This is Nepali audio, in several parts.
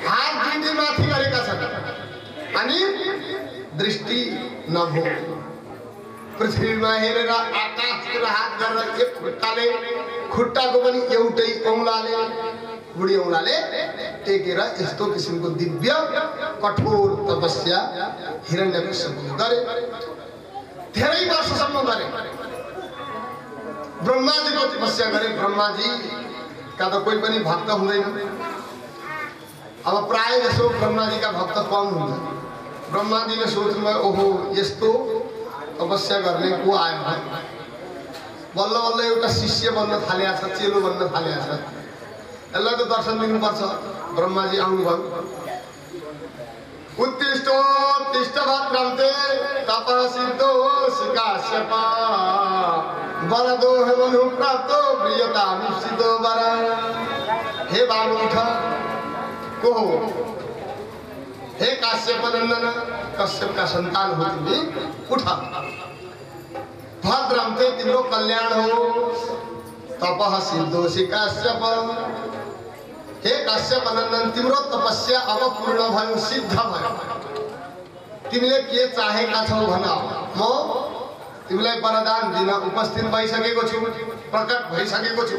हात दुईटै माथि गरेका छन् अनि दृष्टि नभो पृथ्वीमा हेरेर आकाशतिर हात गरेर एक खुट्टाले खुट्टाको पनि एउटै औंलाले बुढी औंलाले टेकेर यस्तो किसिमको दिव्य कठोर तपस्या हिरण्यकश्यपले गरे। धेरै वर्षसम्म गरे। ब्रह्माजीको तपस्या गरे। ब्रह्माजी का त कोही पनि भक्त हुँदैन। अब प्राय जसो ब्रह्माजीका भक्त कम हुन्छ। ब्रह्माजीले सोच्नुभयो ओहो यस्तो तपस्या गर्ने को आयो बल्ल बल्ल एउटा शिष्य बन्न थालेको छ, चेलो बन्न थालेको छ, यसलाई त दर्शन दिनुपर्छ। ब्रह्माजी आउनुभयो। उत्तिष्ठोत्तिष्ठ भद्रन्ते तपसिद्धो काश्यप वरदो हे मनु प्राप्तो प्रियता निश्चितो वर। हे बाबु उठ। को हो? हे काश्यप नंदन, कश्यप का संतान हो तिमी, उठ। भद्रन्ते तिम्रो कल्याण हो। तपः सिद्धोसि काश्यप। हे काश्यप नंदन तिम्रो तपस्या अब पूर्ण भयो, सिद्ध भयो। तिमीले के चाहेका छौ भन, म तिमीलाई वरदान दिन उपस्थित भइसकेको छु, प्रकट भइसकेको छु।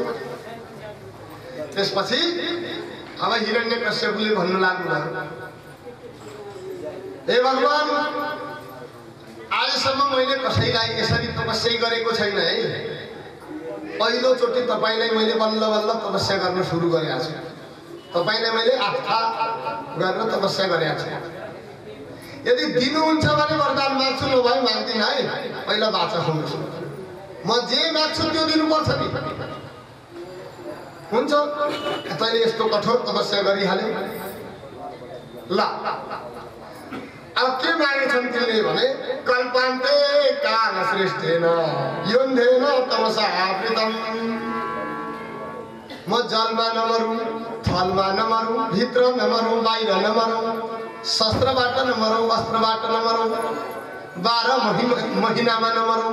त्यसपछि अब हिरण्यकश्यपले भन्नु लाग्नुभयो हे भगवान आजसम्म मैले कसैलाई यसरी तपस्या गरेको छैन है। पहिलोचोटि तपाईलाई मैले बल्ल बल्ल तपस्या गर्न सुरु गरेको छु। तपाईलाई मैले आस्था गरेर तपस्या गरेको छु। यदि दिनुहुन्छ भने वरदान माग्छु, नभए माग्दिन है। पहिला बाचा सुन्छु। म जे माग्छु त्यो दिनुपर्छ नि। हुन्छ तैँले यस्तो कठोर तपस्या गरिहाल्यो। ल अब के मागेछन् तिनले भने कल्पान्ते काल श्रेष्ठेन योन्धेन तमसा आवृतम। म जलमा नमरौँ, थलमा नमरौँ, भित्र नमरौँ, बाहिर नमरौँ, शस्त्रबाट नमरौँ, अस्त्रबाट नमरौँ, 12 महिनामा नमरौँ,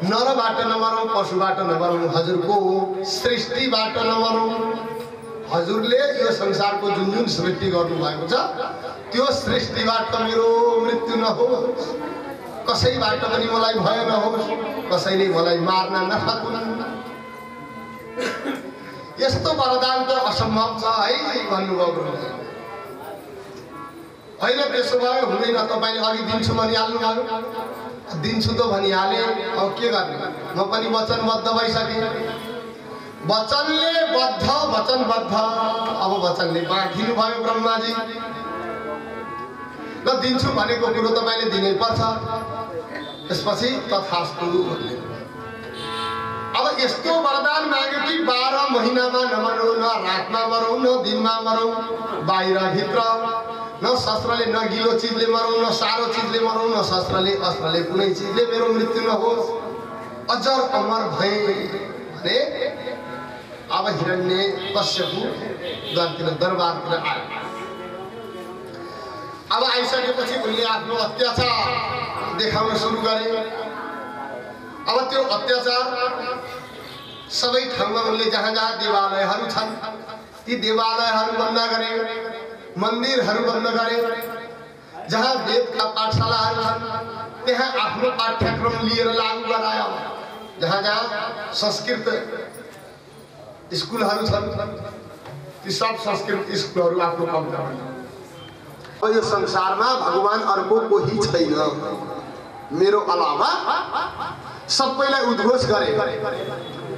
नरबाट नमरौँ, पशुबाट नमरौँ, हजुरको सृष्टिबाट नमरौँ। हजुरले यो संसारको जुन जुन सृष्टि गर्नुभएको छ त्यो सृष्टिबाट मेरो मृत्यु नहोस्, कसैबाट पनि मलाई भय नहोस्, कसैले मलाई मार्न नसकुन्। यस्तो वरदान त असम्भव छ है भन्नुभयो ब्रह्माले। होइन त्यसो भयो हुँदैन, तपाईँले अघि दिन्छु भनिहाल्नुभयो, दिन्छु त भनिहाले, अब के गर्ने? म पनि वचनबद्ध भइसकेँ। वचनले बद्ध, वचनबद्ध। अब वचनले बाँधिनु भयो ब्रह्माजी। ल दिन्छु भनेको कुरो तपाईँले दिनै पर्छ। त्यसपछि तथास्तु भन्ने। अब यस्तो वरदान माग्यो कि 12 महिनामा नमरौँ, न रातमा मरौँ, न दिनमा मरौँ, बाहिर भित्र, न शस्त्रले, न गिलो चिजले मरौँ, न सारो चिजले मरौँ, न शस्त्रले अस्त्रले कुनै चिजले मेरो मृत्यु नहोस्, अजर अमर भए भने। अब हिरण्यकश्यप घरतिर दरबारतिर आयो। अब आइसकेपछि उनले आफ्नो अत्याचार देखाउन सुरु गरे। अब त्यो अत्याचार सबै ठाउँमा उनले जहाँ जहाँ देवालयहरू छन् ती देवालयहरू बन्द गरे, मन्दिरहरू बन्द गरे। जहाँ वेदका पाठशालाहरू छन् त्यहाँ आफ्नो पाठ्यक्रम लिएर लागू गरायो। जहाँ जहाँ संस्कृत स्कुलहरू छन् ती सब संस्कृत स्कुलहरू आफ्नो कब्जा गरे। यो संसारमा भगवान अर्को कोही छैन, मेरो अलावा सबैलाई उद्घोष गरे,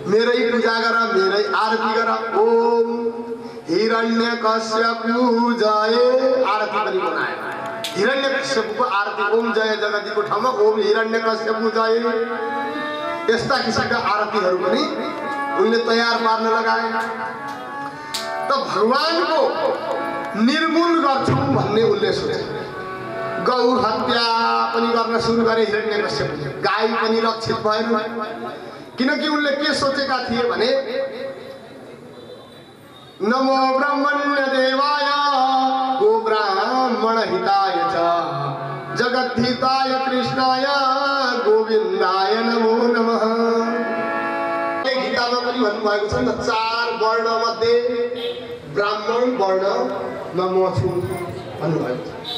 मेरै पूजा गर, मेरै आरती गर। ओम हिरण्यकश्यप जय आरती पनि बनायो। हिरण्यकश्यपको आरती ओम जय जगदीको ठाउँमा ओम हिरण्यकश्यप जय, यस्ता किसिमका आरतीहरू पनि उनले तयार पार्न लगाए। त भगवानको निर्मूल गर्छु भन्ने उनले सोचे। गौ हत्या पनि गर्न सुरु गरे हिरण्यकश्यपले। गाई पनि रक्षित भएन, किनकि उनले के सोचेका थिए भने नमो ब्रह्मण्य देवाय गो ब्राह्मण हिताय च जगद्धिताय कृष्णाय गोविन्दाय नमो नमः। गीतामा पनि भन्नुभएको छ नि 4 वर्ण मध्ये ब्राह्मण वर्ण सुवर्णमा म छु भन्नुभएको छ।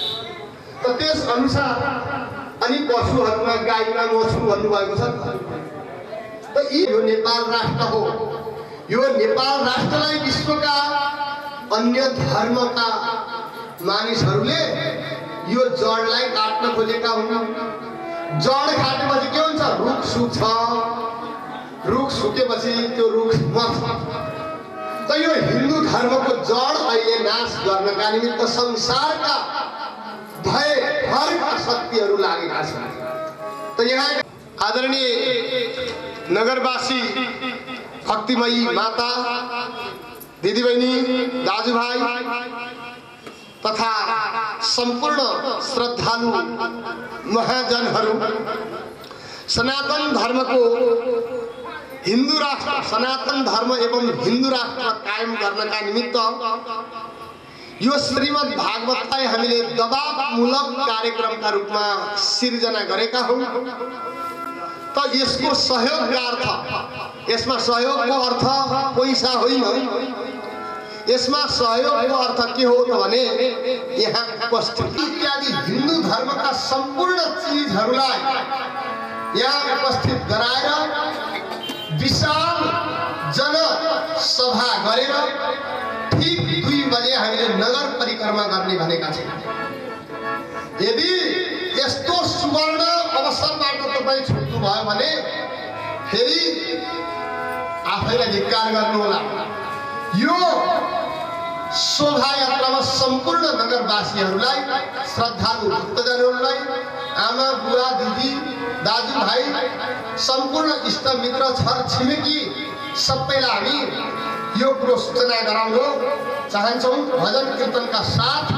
त त्यस अनुसार अनि पशुहरूमा गाईमा म छु भन्नुभएको छ। त यो नेपाल राष्ट्र हो। यो नेपाल राष्ट्रलाई विश्वका अन्य धर्मका मानिसहरूले यो जडलाई काट्न खोजेका हुन्। जड काटेपछि के हुन्छ? रुख सुक्छ। रुख सुकेपछि त्यो रुख मर्छ। त यो हिन्दू धर्मको जड अहिले नाश गर्नका निमित्त संसारका भयभरका शक्तिहरू लागेका छन्। त यहाँ आदरणीय नगरवासी भक्तिमयी माता दिदीबहिनी दाजुभाइ तथा सम्पूर्ण श्रद्धालु महाजनहरू सनातन धर्मको हिन्दू राष्ट्र सनातन धर्म एवं हिन्दू राष्ट्र कायम गर्नका निमित्त यो श्रीमद् भागवतलाई हामीले दबावमूलक कार्यक्रमका रूपमा सिर्जना गरेका हौं। त यसको सहयोगका अर्थ यसमा सहयोगको अर्थ पैसा होइन। यसमा सहयोगको अर्थ के हो त भने यहाँ उपस्थित इत्यादि हिन्दू धर्मका सम्पूर्ण चीजहरूलाई यहाँ उपस्थित गराएर विशाल जनसभा गरेर ठीक 2 बजे हामीले नगर परिक्रमा गर्ने भनेका छौँ। यदि यस्तो सुवर्ण अवसरबाट तपाईँ छुट्नु भयो भने फेरि आफैलाई धिक्कार गर्नुहोला। यो शोभायात्रामा सम्पूर्ण नगरवासीहरूलाई श्रद्धालु भक्तजनहरूलाई आमा बुवा दिदी दाजुभाइ सम्पूर्ण इष्टमित्र छर छिमेकी सबैलाई हामी यो कुरो सूचना गराउन चाहन्छौँ। भजन कीर्तनका साथ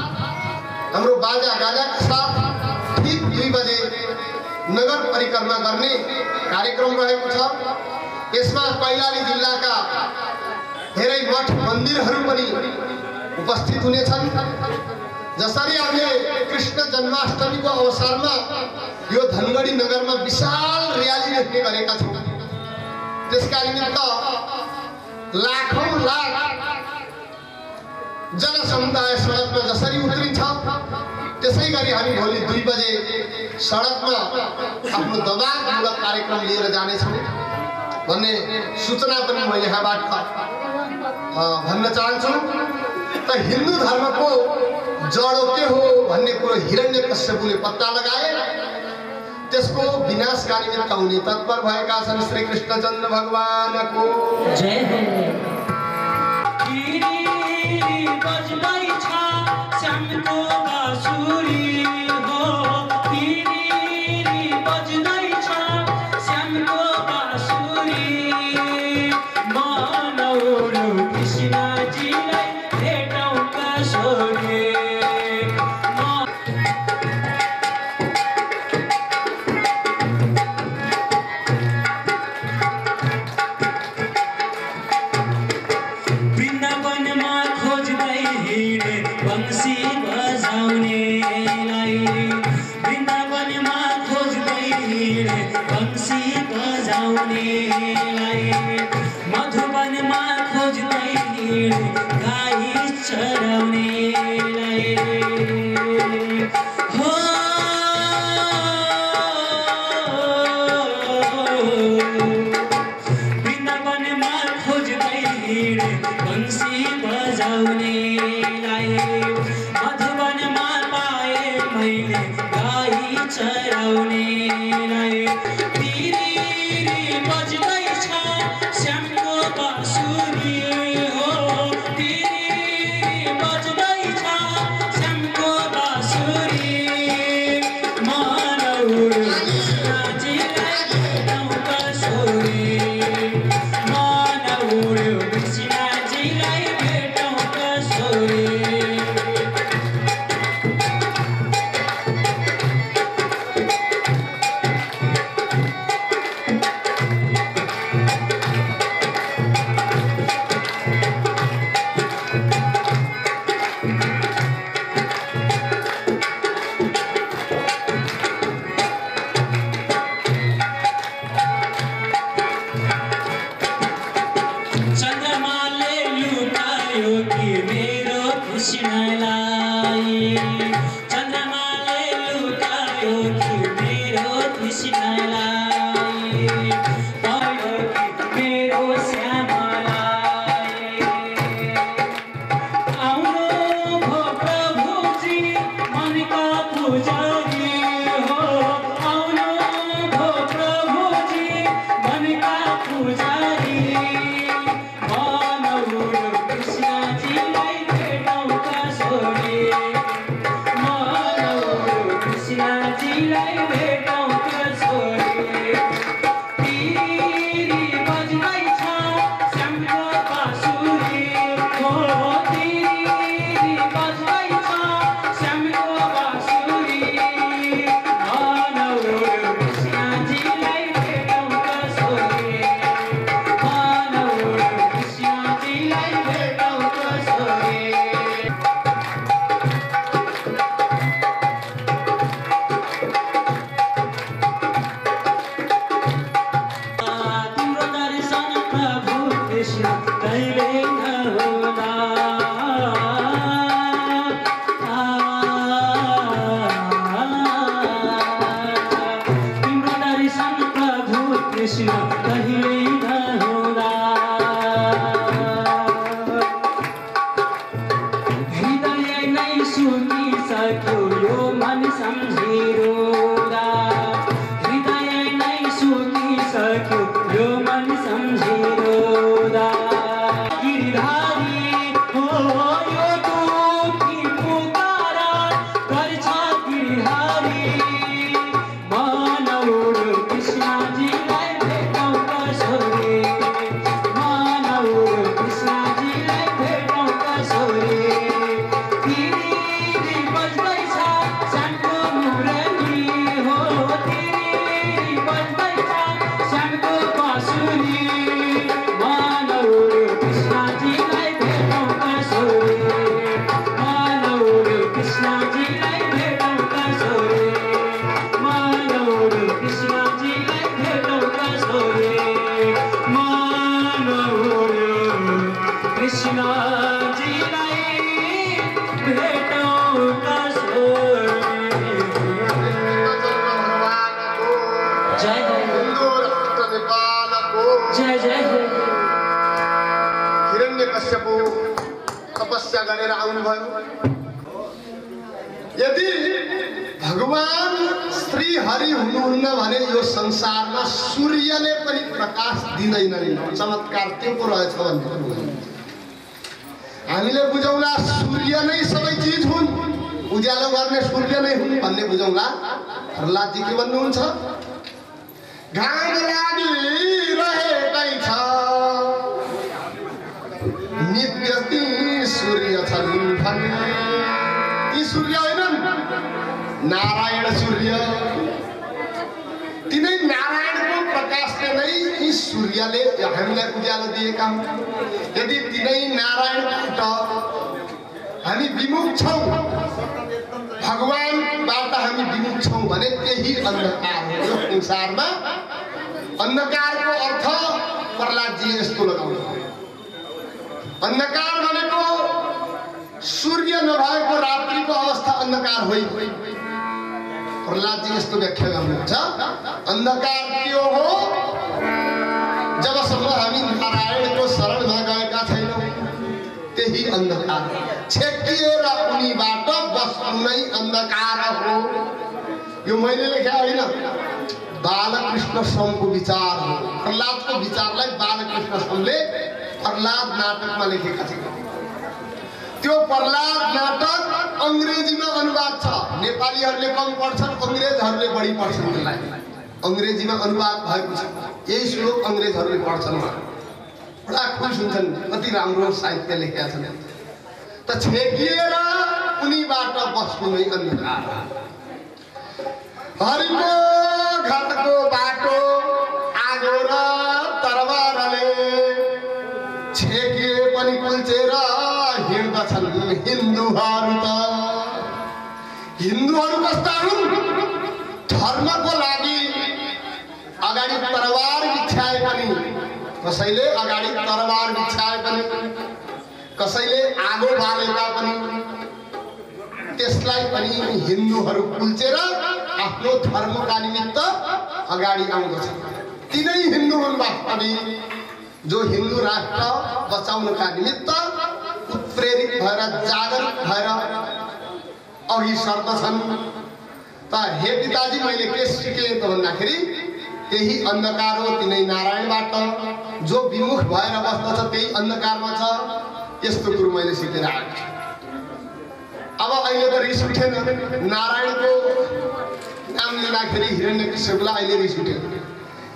हाम्रो बाजा गाजाका साथ ठीक 2 बजे नगर परिक्रमा गर्ने कार्यक्रम रहेको छ। यसमा कैलाली जिल्लाका धेरै मठ मन्दिरहरू पनि उपस्थित हुनेछन्। जसरी हामीले कृष्ण जन्माष्टमीको अवसरमा यो धनगढी नगरमा विशाल र्याली राख्ने गरेका छौँ। त्यसका निमित्त लाखौं लाख जनसमुदाय सडकमा जसरी उत्रिन्छ त्यसै गरी हामी भोलि 2 बजे सडकमा आफ्नो दबावमूलक कार्यक्रम लिएर जानेछौँ भन्ने सूचना पनि म यहाँबाट भन्न चाहन्छु। त हिन्दू धर्मको जडो के हो भन्ने कुरो हिरण्यकश्यपले पत्ता लगाए। त्यसको विनाशका निमित्त उनी तत्पर भएका छन्। श्री कृष्णचन्द्र भगवानको जय हो। कृष्णलाई चन्द्रमाले लुटायो कि मेरो कृष्णलाई भयो कि मेरो श्यामलाई आउनु भो प्रभुजी मनका पुजारी हो आउनु भो प्रभुजी मनका पुजारी तपस्या गरेर आउनुभयो। यदि भगवान श्री हरि हुनुहुन्न भने यो संसारमा सूर्यले पनि प्रकाश दिँदैन नि। चमत्कार त्यो पो रहेछ भन्ने हामीले बुझौँला सूर्य नै सबै चिज हुन्, उज्यालो गर्ने सूर्य नै हुन् भन्ने बुझौँला। प्रहलादजी के भन्नुहुन्छ? घाम लागिरहेकै छ नित्य ती सूर्य छन् भने ती सूर्य होइनन्, नारायण सूर्य। तिनै नारायणको प्रकाशले नै यी सूर्यले हामीलाई उज्यालो दिएका हुन्। यदि तिनै नारायणबाट हामी विमुख छौँ, भगवानबाट हामी विमुख छौँ भने त्यही अन्धकार हो। यो संसारमा अन्धकारको अर्थ प्रहलादजी यस्तो लगाउनु, अन्धकार भनेको सूर्य नभएको रात्रिको अवस्था अन्धकार होइन। प्रहलादजी यस्तो व्याख्या गर्नुहुन्छ, अन्धकार त्यो हो जबसम्म हामी नारायणको शरणमा गएका छैनौँ, त्यही अन्धकार। छेकिएर उनीबाट बस्नु नै अन्धकार हो। यो मैले लेखे होइन, बालकृष्ण समको विचार हो। प्रहलादको विचारलाई बालकृष्ण समले प्रहलाद नाटकमा लेखेका थिए। त्यो प्रहलाद नाटक अंग्रेजीमा अनुवाद छ। नेपालीहरूले कम पढ्छन्, अंग्रेजहरूले बढी पढ्छन्। त्यसलाई अंग्रेजीमा अनुवाद भएको छ। यही श्लोक अंग्रेजहरूले पढ्छन्, बडा खुश हुन्छन्, कति राम्रो साहित्य लेखेका छन्। त छेकिएर उनीबाट बस्नु नै अन्धकार। हरिको घरको बाटो आगो र तरबारले छेकिए पनि कुल्चेर हिँड्दछन् हिन्दूहरू। त हिन्दूहरू कस्ता हुन्? धर्मको लागि अगाडि तरबार बिछाए पनि, कसैले अगाडि तरबार बिछाए पनि, कसैले आगो बालेका पनि, त्यसलाई पनि हिन्दूहरू कुल्चेर आफ्नो धर्मका निमित्त अगाडि आउँदछ। तिनै हिन्दू हुन् वास्तविक, जो हिन्दू राष्ट्र बचाउनका निमित्त उत्प्रेरित भएर जागरुक भएर अघि सर्दछन्। त हे पिताजी, मैले के सिकेँ त भन्दाखेरि त्यही अन्धकार हो, तिनै नारायणबाट जो विमुख भएर बस्दछ त्यही अन्धकारमा छ। यस्तो कुरो मैले सिकेर आएको छु। अब अहिले त रिस उठेन, नारायणको नाम लिँदाखेरि हिरण्यकश्यपलाई अहिले रिस उठेन,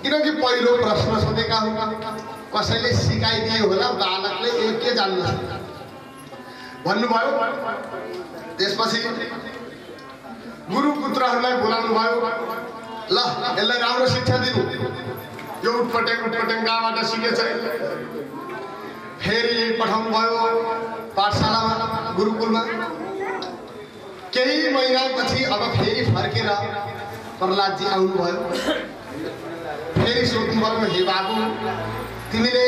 किनकि पहिलो प्रश्न सोधेका हुन्, कसैले सिकाइदिए होला, बालकले यो के जान्दछ भन्नुभयो। त्यसपछि गुरुपुत्रहरूलाई बोलाउनु भयो, ल यसलाई राम्रो शिक्षा दिनु, यो उटपटेङ कहाँबाट सिकेछ। फेरि पठाउनु भयो पाठशालामा, गुरुकुलमा। केही महिनापछि अब फेरि फर्केर प्रहलादजी आउनुभयो। फेरि सोध्नुभयो, हे बाबु, तिमीले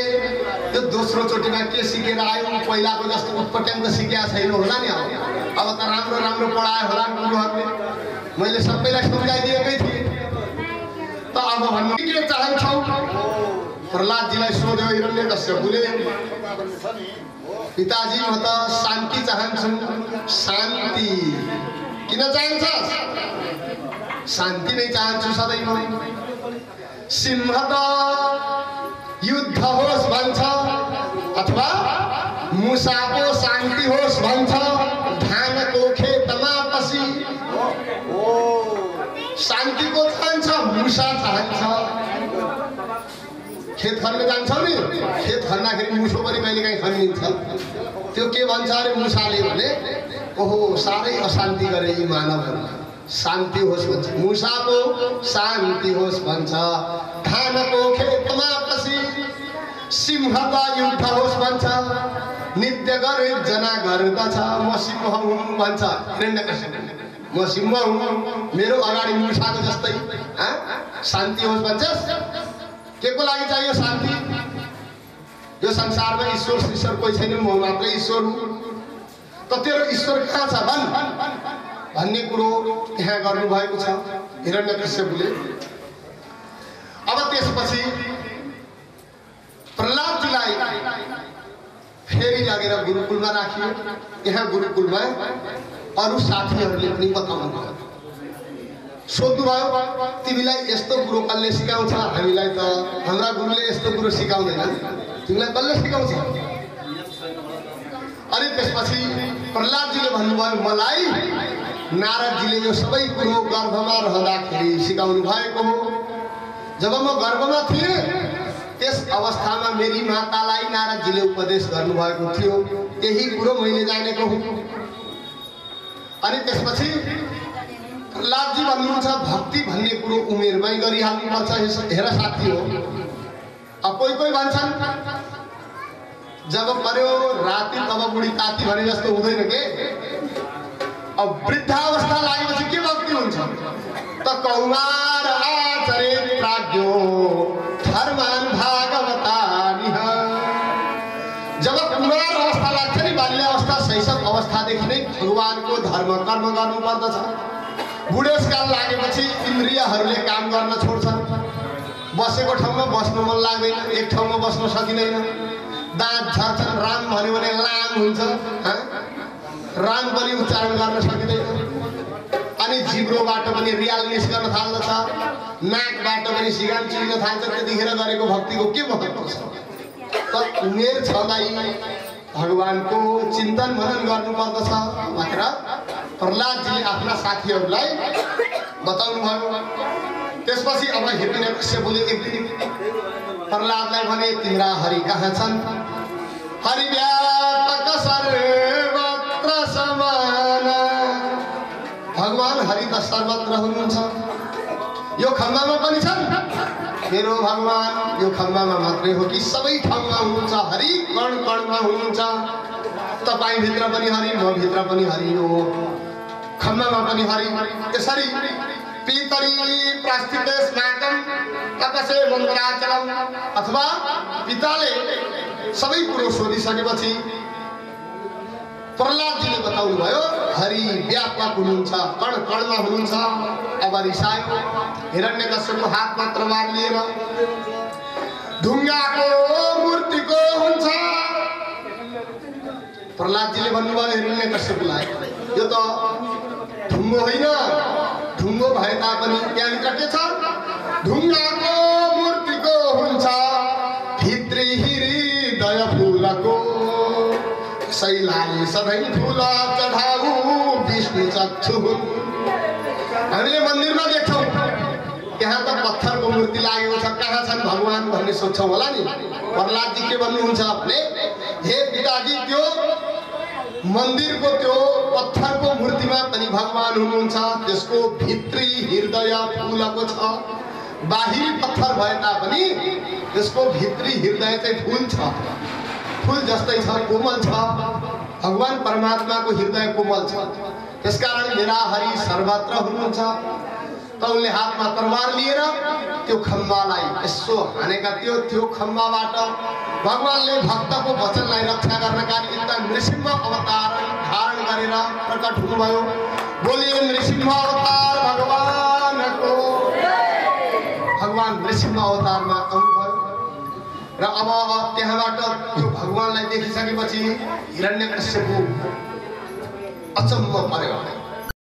यो दोस्रो चोटिमा के सिकेर आयौ? पहिलाको जस्तो उटपट्याङ त सिकेका छैन होला नि। अब त राम्रो राम्रो पढायो होला गुरुहरूले, मैले सबैलाई सम्झाइदिएकै थिएँ। त अब भन्नु के चाहन्छौ? प्रहलादजीलाई सोध्यो हिरण्यकश्यपले। पिताजी, म त शान्ति चाहन्छु। शान्ति किन चाहन्छस्? शान्ति नै चाहन्छु सदैव। सिंह त युद्ध होस् भन्छ, अथवा मुसाको शान्ति होस् भन्छ। धानको खेतमा पसी शान्तिको चाहन्छ, मुसा चाहन्छ। खेत खन्न जान्छौ नि, खेत खन्दाखेरि मुसो पनि कहिले काहीँ खनिन्छ। त्यो के भन्छ अरे मुसाले भने, ओहो साह्रै अशान्ति गरे यी मानवहरू, शान्ति होस् भन्छ। मुसाको शान्ति होस् भन्छ। धानको खेतमा पसी सिंह त युद्ध होस् भन्छ। नित्य गर्जना गर्दछ, म सिंह हुँ भन्छ हिरण्यकश्यपले। म सिंह हुँ, मेरो अगाडि मुसाको जस्तै शान्ति होस् भन्छस्। के को लागि चाहियो शान्ति? यो संसारमा ईश्वर ईश्वर कोही छैन, म मात्रै ईश्वर हुँ। त तेरो ईश्वर कहाँ छ भन् भन्ने कुरो यहाँ गर्नुभएको छ हिरण्यकश्यपले। अब त्यसपछि प्रहलादजीलाई फेरि लगेर गुरुकुलमा राखियो। यहाँ गुरुकुलमा अरू साथीहरूले पनि बताउनु भयो, सोध्नुभयो, तिमीलाई यस्तो कुरो कसले सिकाउँछ? हामीलाई त हाम्रा गुरुले यस्तो कुरो सिकाउँदैन, तिमीलाई कसले सिकाउँछ? अनि त्यसपछि प्रहलादजीले भन्नुभयो, मलाई नारदजीले यो सबै कुरो गर्भमा रहँदाखेरि सिकाउनु भएको हो। जब म गर्भमा थिएँ त्यस अवस्थामा मेरी मातालाई नारदजीले उपदेश गर्नुभएको थियो, त्यही कुरो मैले जानेको हुँ। अनि त्यसपछि प्रहलादजी भन्नुहुन्छ, भक्ति भन्ने कुरो उमेरमै गरिहाल्नुपर्छ। हेर साथी हो, अब कोही कोही भन्छन् जब पर्यो राति तब बुढी ताती भने जस्तो हुँदैन के। अब वृद्धावस्था लागेपछि के भक्ति हुन्छ त? कौमार आचरित प्राज्ञो धर्मान भागवतानि। जब कुमार अवस्था लाग्छ नि, बाल्यावस्था शैशव अवस्थादेखि नै भगवानको धर्म कर्म गर्नु पर्दछ। बुढेसकाल लागेपछि इन्द्रियहरूले काम गर्न छोड्छन्। बसेको ठाउँमा बस्नु मन लाग्दैन, एक ठाउँमा बस्न सकिँदैन। दाँत झर्छन्, राम भन्यो भने लाम हुन्छ, राम पनि उच्चारण गर्न सकिँदैन। अनि जिब्रोबाट पनि रियाल निस्कन थाल्दछ, नाकबाट पनि सिगान चुहिन थाल्छ। त्यतिखेर गरेको भक्तिको के महत्त्व छ? त उमेर छँदै भगवानको चिन्तन मनन गर्नुपर्दछ भनेर प्रहलादजीले आफ्ना साथीहरूलाई बताउनु भयो। त्यसपछि अब हिरण्यकश्यपले एक दिन प्रहलादलाई भने, तिम्रा हरि कहाँ छन्? हरि व्यापक सर्वत्र समान। भगवान हरि त सर्वत्र हुनुहुन्छ, यो खम्बामा पनि छन्। मेरो भगवान यो खम्बामा मात्रै हो कि सबै ठाउँमा हुनुहुन्छ? हरि कण कणमा हुनुहुन्छ। तपाईँ भित्र पनि हरि, म भित्र पनि हरि हो, खम्बामा पनि हरि। त्यसरी पितरी प्रस्थिते स्नाकम तपसे मन्त्राचलम, अथवा पिताले सबै कुरो सोधिसकेपछि प्रहलादजीले बताउनु भयो, हरि व्यापक हुनुहुन्छ, कण कणमा हुनुहुन्छ। अब रिसायो, हिरण्यकश्यपको हातमा तरबार लिएर ढुङ्गाको मूर्तिको हुन्छ। प्रहलादजीले भन्नुभयो हिरण्यकश्यपलाई, यो त ढुङ्गो होइन, ढुङ्गो भए तापनि त्यहाँभित्र के छ? ढुङ्गाको मूर्तिको हुन्छ, भित्री हृदय फुलको, शैलाले सधैँ फुल चढाऊ विष्णु चक्षु। हामीले मन्दिरमा देख्छौँ त्यहाँ त पत्थरको मूर्ति लागेको छ, कहाँ छन् भगवान भन्ने सोध्छौँ होला नि। प्रहलादजी के भन्नुहुन्छ भने, हे पिताजी, त्यो मन्दिरको त्यो पत्थरको मूर्तिमा पनि भगवान हुनुहुन्छ, त्यसको भित्री हृदय फुलको छ। बाहिरी पत्थर भए तापनि त्यसको भित्री हृदय चाहिँ फुल छ, फुल जस्तै छ, कोमल छ। भगवान परमात्माको हृदय कोमल छ। त्यसकारण मेरा हरि सर्वत्र हुनुहुन्छ। त उनले हातमा तरबार लिएर त्यो खम्बालाई यसो हानेका थियो। त्यो खम्बाबाट भगवानले भक्तको वचनलाई रक्षा गर्नका निमित्त नृसिंह अवतार धारण गरेर प्रकट हुनुभयो। बोलिए नृसिंह अवतार भगवानको। भगवान नृसिंह अवतारमा आउनुभयो र अब त्यहाँबाट त्यो भगवानलाई देखिसकेपछि हिरण्यकश्यपु अचम्म पर्यो।